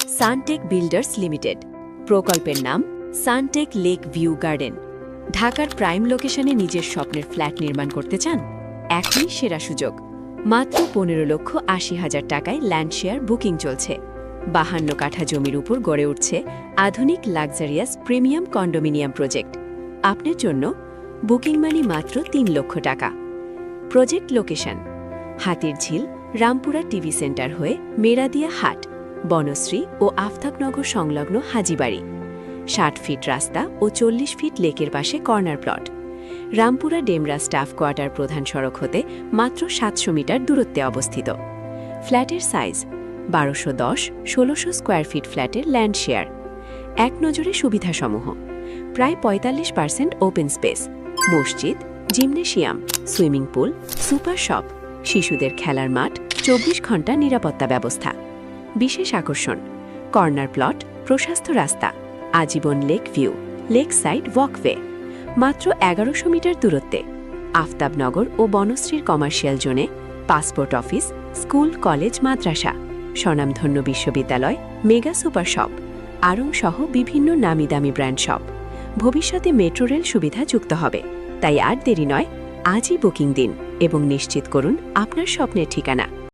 Suntech builders limited. প্রকল্পের নাম Suntech lake view garden. ঢাকার প্রাইম লোকেশনে নিজের স্বপ্নের ফ্ল্যাট নির্মাণ করতে চান? এখনই সেরা সুযোগ। মাত্র 15,80,000 টাকায় ল্যান্ড শেয়ার বুকিং চলছে। 52 কাঠা জমির উপর গড়ে উঠছে আধুনিক লাক্সারিয়াস প্রিমিয়াম কন্ডোমিনিয়াম প্রজেক্ট। আপনার জন্য বুকিং মানি মাত্র 3 লক্ষ টাকা। Project location: Hatirjheel, Rampura TV centre হয়ে মেরাদিয়া হাট, বনশ্রী ও আফতাবনগর সংলগ্ন হাজিবাড়ি। 60 ফিট রাস্তা ও 40 ফিট লেকের পাশে corner plot. Rampura Demra staff quarter প্রধান সড়ক হতে মাত্র 700 মিটার দূরত্বে অবস্থিত। ফ্ল্যাটের সাইজ 1210-1600 স্কোয়ার ফিট ফ্ল্যাটের ল্যান্ড শেয়ার। এক নজরে সুবিধাসমূহ: প্রায় 45% ওপেন স্পেস, মসজিদ, gymnasium, swimming pool, super shop, শিশুদের খেলার মাঠ, 24 ঘন্টা নিরাপত্তা ব্যবস্থা। বিশেষ আকর্ষণ: কর্নার প্লট, প্রশস্ত রাস্তা, আজীবন lake view, lake side walkway. মাত্র 1100 মিটার দূরত্বে আফতাবনগর ও বনশ্রীর কমার্শিয়াল জোনে পাসপোর্ট অফিস, স্কুল, কলেজ, মাদ্রাসা, স্বনামধন্য বিশ্ববিদ্যালয়, মেগা সুপার শপ, আড়ং সহ বিভিন্ন নামি দামি ব্র্যান্ড শপ। ভবিষ্যতে মেট্রো রেল সুবিধা যুক্ত হবে। তাই আর দেরি নয়, আজই বুকিং দিন এবং নিশ্চিত করুন আপনার স্বপ্নের ঠিকানা।